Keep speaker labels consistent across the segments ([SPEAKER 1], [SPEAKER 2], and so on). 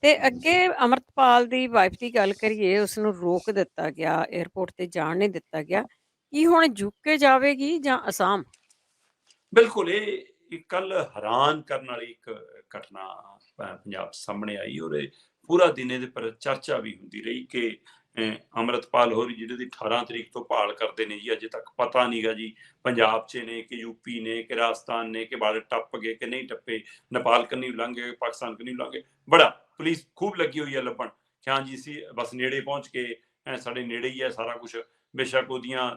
[SPEAKER 1] ਤੇ ਅੱਗੇ ਅਮਰਤਪਾਲ ਦੀ ਵਾਈਫ ਦੀ ਗੱਲ ਕਰੀਏ, ਉਸਨੂੰ ਰੋਕ ਦਿੱਤਾ ਗਿਆ, 에ਅਰਪੋਰਟ ਤੇ ਜਾਣ ਨਹੀਂ ਦਿੱਤਾ ਗਿਆ। ਕੀ ਹੁਣ ਯੂਕੇ ਜਾਵੇਗੀ ਜਾਂ ਅਸਾਮ?
[SPEAKER 2] ਬਿਲਕੁਲ ਇਹ ਕੱਲ ਹੈਰਾਨ ਕਰਨ ਵਾਲੀ ਇੱਕ ਘਟਨਾ ਪੰਜਾਬ 'ਚ ਸਾਹਮਣੇ ਆਈ ਔਰ ਇਹ ਪੂਰਾ ਦਿਨ ਇਹਦੇ ਪਰ ਚਰਚਾ ਵੀ ਹੁੰਦੀ ਰਹੀ ਕਿ ਅੰਮ੍ਰਿਤਪਾਲ ਹੋਰੀ ਜਿਹੜੇ ਦੀ 18 ਤਰੀਕ ਤੋਂ ਭਾਲ ਕਰਦੇ ਨੇ ਜੀ, ਅਜੇ ਤੱਕ ਪਤਾ ਨਹੀਂਗਾ ਜੀ ਪੰਜਾਬ 'ਚ ਨੇ ਕਿ ਯੂਪੀ ਨੇ ਕਿ ਰਾਜਸਥਾਨ ਨੇ ਕਿ ਬਾਰਡਰ ਟੱਪ ਗਏ ਕਿ ਨਹੀਂ ਟੱਪੇ, ਨੇਪਾਲ ਕੰਨੀ ਲੰਘ ਗਏ, ਪਾਕਿਸਤਾਨ ਕੰਨੀ ਲੰਘ ਗਏ। ਬੜਾ ਪੁਲਿਸ ਖੂਬ ਲੱਗੀ ਹੋਈ ਹੈ ਲੱਭਣ ਕਿ ਹਾਂ ਜੀ ਅਸੀਂ ਬਸ ਨੇੜੇ ਪਹੁੰਚ ਕੇ ਸਾਡੇ ਨੇੜੇ ਹੀ ਹੈ ਸਾਰਾ ਕੁਝ। ਬੇਸ਼ੱਕ ਉਹਦੀਆਂ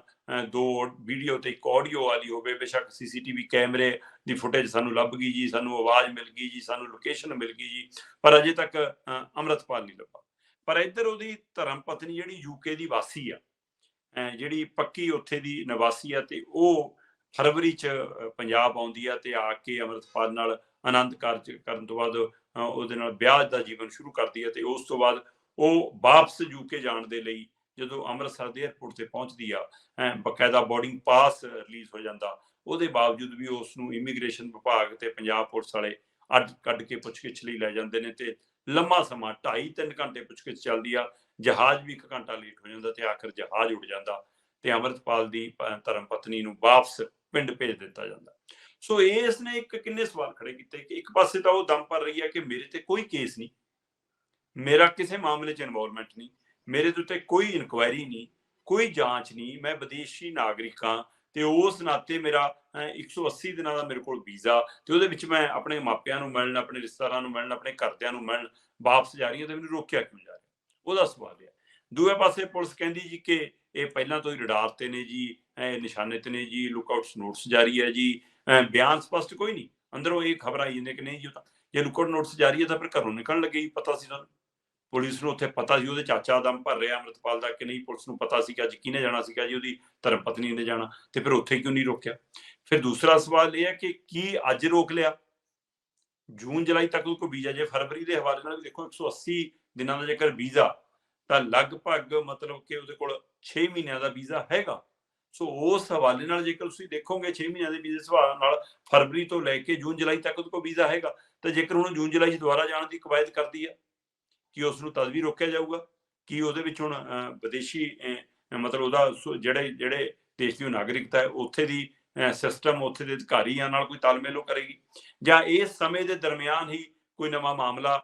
[SPEAKER 2] 2 ਵੀਡੀਓ ਤੇ ਇੱਕ ਆਡੀਓ ਵਾਲੀ ਹੋਵੇ, ਬੇਸ਼ੱਕ ਸੀਸੀਟੀਵੀ ਕੈਮਰੇ ਦੀ ਫੁਟੇਜ ਸਾਨੂੰ ਲੱਭ ਗਈ ਜੀ, ਸਾਨੂੰ ਆਵਾਜ਼ ਮਿਲ ਗਈ ਜੀ, ਸਾਨੂੰ ਲੋਕੇਸ਼ਨ ਮਿਲ ਗਈ ਜੀ, ਪਰ ਅਜੇ ਤੱਕ ਅੰਮ੍ਰਿਤਪਾਲ ਨਹੀਂ ਲੱਭਾ। ਪਰ ਇੱਧਰ ਉਹਦੀ ਧਰਮ ਪਤਨੀ ਜਿਹੜੀ ਯੂਕੇ ਦੀ ਵਾਸੀ ਆ, ਜਿਹੜੀ ਪੱਕੀ ਉੱਥੇ ਦੀ ਨਿਵਾਸੀ ਆ, ਤੇ ਉਹ ਫਰਵਰੀ 'ਚ ਪੰਜਾਬ ਆਉਂਦੀ ਆ ਤੇ ਆ ਕੇ ਅੰਮ੍ਰਿਤਪਾਲ ਨਾਲ ਆਨੰਦ ਕਾਰਜ ਕਰਨ ਤੋਂ ਬਾਅਦ ਉਹਦੇ ਨਾਲ ਵਿਆਹ ਦਾ ਜੀਵਨ ਸ਼ੁਰੂ ਕਰਦੀ ਹੈ। ਤੇ ਉਸ ਤੋਂ ਬਾਅਦ ਉਹ ਵਾਪਸ ਯੂਕੇ ਜਾਣ ਦੇ ਲਈ ਜਦੋਂ ਅੰਮ੍ਰਿਤਸਰ ਦੇ 에ਅਰਪੋਰਟ ਤੇ ਪਹੁੰਚਦੀ ਆ, ਬਕਾਇਦਾ ਬੋਰਡਿੰਗ ਪਾਸ ਰਿਲੀਜ਼ ਹੋ ਜਾਂਦਾ। ਉਹਦੇ ਬਾਵਜੂਦ ਵੀ ਉਸ ਨੂੰ ਇਮੀਗ੍ਰੇਸ਼ਨ ਵਿਭਾਗ ਤੇ ਪੰਜਾਬ ਪੁਲਿਸ ਵਾਲੇ ਅੱਡ ਕੱਢ ਕੇ ਪੁੱਛਗਿੱਛ ਲਈ ਲੈ ਜਾਂਦੇ ਨੇ ਤੇ ਲੰਮਾ ਸਮਾਂ 2.5-3 ਘੰਟੇ ਪੁੱਛਗਿੱਛ ਚੱਲਦੀ ਆ। ਜਹਾਜ਼ ਵੀ 1 ਘੰਟਾ ਲੇਟ ਹੋ ਜਾਂਦਾ ਤੇ ਆਖਰ ਜਹਾਜ਼ ਉੱਡ ਜਾਂਦਾ ਤੇ ਅੰਮ੍ਰਿਤਪਾਲ ਦੀ ਧਰਮ ਪਤਨੀ ਨੂੰ ਵਾਪਸ ਪਿੰਡ ਭੇਜ ਦਿੱਤਾ ਜਾਂਦਾ। ਸੋ ਇਸ ਨੇ ਇੱਕ ਕਿੰਨੇ ਸਵਾਲ ਖੜੇ ਕੀਤੇ ਕਿ ਇੱਕ ਪਾਸੇ ਤਾਂ ਉਹ ਦਮ ਭਰ ਰਹੀ ਹੈ ਕਿ ਮੇਰੇ ਤੇ ਕੋਈ ਕੇਸ ਨਹੀਂ, ਮੇਰਾ ਕਿਸੇ ਮਾਮਲੇ 'ਚ ਇਨਵੋਲਵਮੈਂਟ ਨਹੀਂ, ਮੇਰੇ ਦੇ ਉੱਤੇ ਕੋਈ ਇਨਕੁਆਇਰੀ ਨਹੀਂ, ਕੋਈ ਜਾਂਚ ਨਹੀਂ, ਮੈਂ ਵਿਦੇਸ਼ੀ ਨਾਗਰਿਕ ਹਾਂ ਤੇ ਉਸ ਨਾਤੇ ਮੇਰਾ 180 ਦਿਨਾਂ ਦਾ ਮੇਰੇ ਕੋਲ ਵੀਜ਼ਾ ਤੇ ਉਹਦੇ ਵਿੱਚ ਮੈਂ ਆਪਣੇ ਮਾਪਿਆਂ ਨੂੰ ਮਿਲਣ, ਆਪਣੇ ਰਿਸ਼ਤੇਦਾਰਾਂ ਨੂੰ ਮਿਲਣ, ਆਪਣੇ ਘਰਦਿਆਂ ਨੂੰ ਮਿਲਣ ਵਾਪਸ ਜਾ ਰਹੀ ਹਾਂ ਤੇ ਮੈਨੂੰ ਰੋਕਿਆ ਕਿਉਂ ਜਾ ਰਿਹਾ? ਉਹਦਾ ਸਵਾਲ ਹੈ। ਦੂਏ ਪਾਸੇ ਪੁਲਿਸ ਕਹਿੰਦੀ ਜੀ ਕਿ ਇਹ ਪਹਿਲਾਂ ਤੋਂ ਹੀ ਰਡਾਰ ਤੇ ਨੇ ਜੀ, ਨਿਸ਼ਾਨੇ ਤੇ ਨੇ ਜੀ, ਲੁੱਕਆਊਟਸ ਨੋਟਿਸ ਜਾਰੀ ਹੈ ਜੀ। ਬਿਆਨ ਸਪਸ਼ਟ ਕੋਈ ਨਹੀਂ, ਅੰਦਰੋਂ ਇਹ ਖਬਰ ਆਈ ਜਾਂਦੇ ਕਿ ਨਹੀਂ ਜੀ ਉਹ ਤਾਂ ਜੇ ਲੁੱਕਆਊਟ ਨੋਟਿਸ ਜਾਰੀ ਹੈ ਤਾਂ ਫਿਰ ਘਰੋਂ ਨਿਕਲਣ ਲੱਗੇ ਹੀ ਪਤਾ ਸੀ ਤੁਹਾਨੂੰ। ਪੁਲਿਸ ਨੂੰ ਉੱਥੇ ਪਤਾ ਸੀ ਉਹਦੇ ਚਾਚਾ ਦਮ ਭਰ ਰਿਹਾ ਅੰਮ੍ਰਿਤਪਾਲ ਦਾ ਕਿ ਨਹੀਂ, ਪੁਲਿਸ ਨੂੰ ਪਤਾ ਸੀਗਾ ਜੀ ਕਿਹਨੇ ਜਾਣਾ ਸੀਗਾ ਜੀ, ਉਹਦੀ ਧਰਮ ਪਤਨੀ ਨੇ ਜਾਣਾ, ਤੇ ਫਿਰ ਉੱਥੇ ਕਿਉਂ ਨਹੀਂ ਰੋਕਿਆ? ਫਿਰ ਦੂਸਰਾ ਸਵਾਲ ਇਹ ਹੈ ਕਿ ਕੀ ਅੱਜ ਰੋਕ ਲਿਆ? ਜੂਨ ਜੁਲਾਈ ਤੱਕ ਕੋਈ ਵੀਜ਼ਾ, ਜੇ ਫਰਵਰੀ ਦੇ ਹਵਾਲੇ ਨਾਲ ਵੀ ਦੇਖੋ 180 ਦਿਨਾਂ ਦਾ ਜੇਕਰ ਵੀਜ਼ਾ ਤਾਂ ਲਗਭਗ ਮਤਲਬ ਕਿ ਉਹਦੇ ਕੋਲ 6 ਮਹੀਨਿਆਂ ਦਾ ਵੀਜ਼ਾ ਹੈਗਾ। ਸੋ ਉਸ ਹਵਾਲੇ ਨਾਲ ਜੇਕਰ ਤੁਸੀਂ ਦੇਖੋਗੇ 6 ਮਹੀਨਿਆਂ ਦੇ ਵੀਜ਼ੇ ਸਵਾਲ ਨਾਲ ਫਰਵਰੀ ਤੋਂ ਲੈ ਕੇ ਜੂਨ ਜੁਲਾਈ ਤੱਕ ਉਹਦੇ ਕੋਲ ਵੀਜ਼ਾ ਹੈਗਾ। ਤਾਂ ਜੇਕਰ ਹੁਣ ਜੂਨ ਜੁਲਾਈ 'ਚ ਦੁਬਾਰਾ ਜਾਣ ਦੀ ਕਵਾਇਦ ਕਰਦੀ ਹੈ, ਕੀ ਉਸ ਨੂੰ ਤਦ ਵੀ ਰੋਕਿਆ ਜਾਊਗਾ? ਕੀ ਉਹਦੇ ਵਿੱਚ ਹੁਣ ਵਿਦੇਸ਼ੀ ਮਤਲਬ ਉਹਦਾ ਜਿਹੜੇ ਜਿਹੜੇ ਦੇਸ਼ ਦੀ ਨਾਗਰਿਕਤਾ ਹੈ ਉੱਥੇ ਦੀ ਸਿਸਟਮ, ਉੱਥੇ ਦੇ ਅਧਿਕਾਰੀਆਂ ਨਾਲ ਕੋਈ ਤਾਲਮੇਲ ਉਹ ਕਰੇਗੀ, ਜਾਂ ਇਸ ਸਮੇਂ ਦੇ ਦਰਮਿਆਨ ਹੀ ਕੋਈ ਨਵਾਂ ਮਾਮਲਾ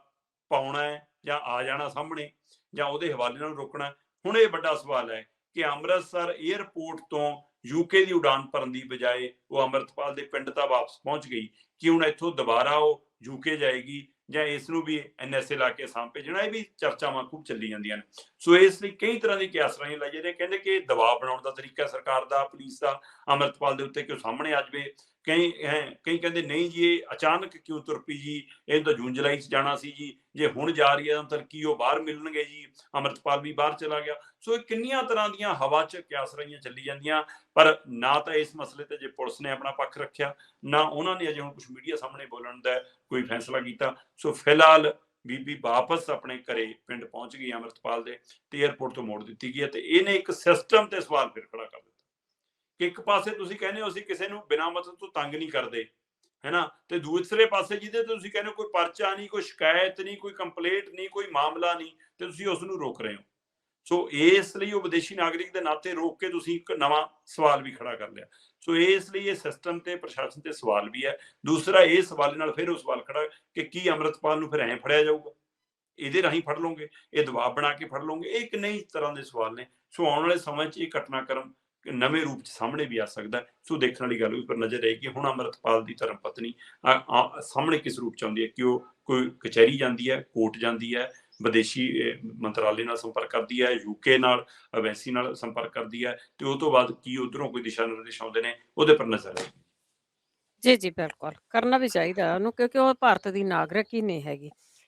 [SPEAKER 2] ਪਾਉਣਾ ਹੈ ਜਾਂ ਆ ਜਾਣਾ ਸਾਹਮਣੇ, ਜਾਂ ਉਹਦੇ ਹਵਾਲੇ ਨਾਲ ਰੋਕਣਾ? ਹੁਣ ਇਹ ਵੱਡਾ ਸਵਾਲ ਹੈ ਕਿ ਅੰਮ੍ਰਿਤਸਰ 에ਅਰਪੋਰਟ ਤੋਂ ਯੂਕੇ ਦੀ ਉਡਾਨ ਭਰਨ ਦੀ ਬਜਾਏ ਉਹ ਅੰਮ੍ਰਿਤਪਾਲ ਦੇ ਪਿੰਡ ਤਾਂ ਵਾਪਸ ਪਹੁੰਚ ਗਈ, ਕਿ ਹੁਣ ਇੱਥੋਂ ਦੁਬਾਰਾ ਉਹ ਯੂਕੇ ਜਾਏਗੀ ਜਾਂ ਇਸ ਨੂੰ ਵੀ ਐਨਐਸਏ ਲਾ ਕੇ ਅਸਾਮ ਭੇਜਣਾ? ਇਹ ਵੀ ਚਰਚਾਵਾਂ ਖੂਬ ਚੱਲੀ ਜਾਂਦੀਆਂ ਨੇ। ਸੋ ਇਸ ਲਈ ਕਈ ਤਰ੍ਹਾਂ ਦੀ ਕਿਆਸਰਾਈਆਂ ਲਾਈ ਜਾਂਦੀਆਂ। ਕਹਿੰਦੇ ਕਿ ਦਬਾਅ ਬਣਾਉਣ ਦਾ ਤਰੀਕਾ ਸਰਕਾਰ ਦਾ, ਪੁਲਿਸ ਦਾ ਅੰਮ੍ਰਿਤਪਾਲ ਦੇ ਉੱਤੇ ਕਿ ਉਹ ਸਾਹਮਣੇ ਆ ਜਾਵੇ। ਕਈ ਕਹਿੰਦੇ ਨਹੀਂ ਜੀ ਇਹ ਅਚਾਨਕ ਕਿਉਂ ਤੁਰ ਪਈ ਜੀ, ਇਹ ਤਾਂ ਜੂਨ ਜੁਲਾਈ 'ਚ ਜਾਣਾ ਸੀ ਜੀ, ਜੇ ਹੁਣ ਜਾ ਰਹੀ ਹੈ ਤਾਂ ਕੀ ਉਹ ਬਾਹਰ ਮਿਲਣਗੇ ਜੀ, ਅੰਮ੍ਰਿਤਪਾਲ ਵੀ ਬਾਹਰ ਚਲਾ ਗਿਆ। ਸੋ ਇਹ ਕਿੰਨੀਆਂ ਤਰ੍ਹਾਂ ਦੀਆਂ ਹਵਾ 'ਚ ਕਿਆਸਰਾਈਆਂ ਚੱਲੀ ਜਾਂਦੀਆਂ, ਪਰ ਨਾ ਤਾਂ ਇਸ ਮਸਲੇ ਤੇ ਜੇ ਪੁਲਿਸ ਨੇ ਆਪਣਾ ਪੱਖ ਰੱਖਿਆ, ਨਾ ਉਹਨਾਂ ਨੇ ਅਜੇ ਹੁਣ ਕੁਝ ਮੀਡੀਆ ਸਾਹਮਣੇ ਬੋਲਣ ਦਾ ਕੋਈ ਫੈਸਲਾ ਕੀਤਾ। ਸੋ ਫਿਲਹਾਲ ਬੀਬੀ ਵਾਪਸ ਆਪਣੇ ਘਰੇ ਪਿੰਡ ਪਹੁੰਚ ਗਈ ਅੰਮ੍ਰਿਤਪਾਲ ਦੇ, ਤੇ 에ਅਰਪੋਰਟ ਤੋਂ ਮੋੜ ਦਿੱਤੀ ਗਈ ਹੈ। ਤੇ ਇਹਨੇ ਇੱਕ ਸਿਸਟਮ ਤੇ ਸਵਾਲ ਫਿਰ ਖੜਾ ਕਰ ਦਿੱਤਾ ਕਿ ਇੱਕ ਪਾਸੇ ਤੁਸੀਂ ਕਹਿੰਦੇ ਹੋ ਅਸੀਂ ਕਿਸੇ ਨੂੰ ਬਿਨਾਂ ਮਤਲਬ ਤੋਂ ਤੰਗ ਨਹੀਂ ਕਰਦੇ, ਹੈਨਾ, ਤੇ ਦੂਸਰੇ ਪਾਸੇ ਜਿਹਦੇ ਤੇ ਤੁਸੀਂ ਕਹਿੰਦੇ ਹੋ ਕੋਈ ਪਰਚਾ ਨਹੀਂ, ਕੋਈ ਸ਼ਿਕਾਇਤ ਨਹੀਂ, ਕੋਈ ਕੰਪਲੇਂਟ ਨਹੀਂ, ਕੋਈ ਮਾਮਲਾ ਨਹੀਂ, ਤੇ ਤੁਸੀਂ ਉਸ ਨੂੰ ਰੋਕ ਰਹੇ ਹੋ। ਸੋ ਇਸ ਲਈ ਉਹ ਵਿਦੇਸ਼ੀ ਨਾਗਰਿਕ ਦੇ ਨਾਤੇ ਰੋਕ ਕੇ ਤੁਸੀਂ ਇੱਕ ਨਵਾਂ ਸਵਾਲ ਵੀ ਖੜਾ ਕਰ ਲਿਆ। ਸੋ ਇਸ ਲਈ ਇਹ ਸਿਸਟਮ ਤੇ ਪ੍ਰਸ਼ਾਸਨ ਤੇ ਸਵਾਲ ਵੀ ਹੈ। ਦੂਸਰਾ ਇਹ ਸਵਾਲ ਨਾਲ ਫਿਰ ਉਹ ਸਵਾਲ ਖੜਾ ਕਿ ਕੀ ਅੰਮ੍ਰਿਤਪਾਲ ਨੂੰ ਫਿਰ ਐਂ ਫੜਿਆ ਜਾਊਗਾ? ਇਹਦੇ ਰਾਹੀਂ ਫੜ ਲਓਗੇ? ਇਹ ਦਬਾਅ ਬਣਾ ਕੇ ਫੜ ਲਓਗੇ? ਇਹ ਕਿੰਨੇ ਹੀ ਤਰ੍ਹਾਂ ਦੇ ਸਵਾਲ ਨੇ। ਸੋ ਆਉਣ ਵਾਲੇ ਸਮੇਂ 'ਚ ਇਹ ਘਟਨਾਕ੍ਰਮ ਨਵੇਂ ਰੂਪ 'ਚ ਸਾਹਮਣੇ ਵੀ ਆ ਸਕਦਾ। ਸੋ ਦੇਖਣ ਵਾਲੀ ਗੱਲ ਵੀ ਪਰ ਨਜ਼ਰ ਰਹੇਗੀ ਹੁਣ ਅੰਮ੍ਰਿਤਪਾਲ ਦੀ ਧਰਮ ਪਤਨੀ ਸਾਹਮਣੇ ਕਿਸ ਰੂਪ 'ਚ ਆਉਂਦੀ ਹੈ, ਕਿ ਉਹ ਕੋਈ ਕਚਹਿਰੀ ਜਾਂਦੀ ਹੈ, ਕੋਰਟ ਜਾਂਦੀ ਹੈ, ਵਿਦੇਸ਼ੀ ਮੰਤਰਾਲੇ ਨਾਲ ਸੰਪਰਕ ਕਰਦੀ ਹੈ, ਯੂਕੇ ਨਾਲ ਐਮਬੈਸੀ ਨਾਲ ਸੰਪਰਕ ਕਰਦੀ ਹੈ, ਤੇ ਉਹ ਤੋਂ ਬਾਅਦ ਕੀ ਉਧਰੋਂ ਕੋਈ ਦਿਸ਼ਾ ਨਿਰਦੇਸ਼ ਆਉਂਦੇ ਨੇ, ਉਹਦੇ ਪਰ ਨਜ਼ਰ ਰਹੇਗੀ।
[SPEAKER 1] ਜੀ, ਜੀ, ਬਿਲਕੁਲ ਕਰਨਾ ਵੀ ਚਾਹੀਦਾ ਉਹਨੂੰ, ਕਿਉਂਕਿ ਉਹ ਭਾਰਤ ਦੀ ਨਾਗਰਿਕ ਹੀ ਨਹੀਂ ਹੈਗੀ।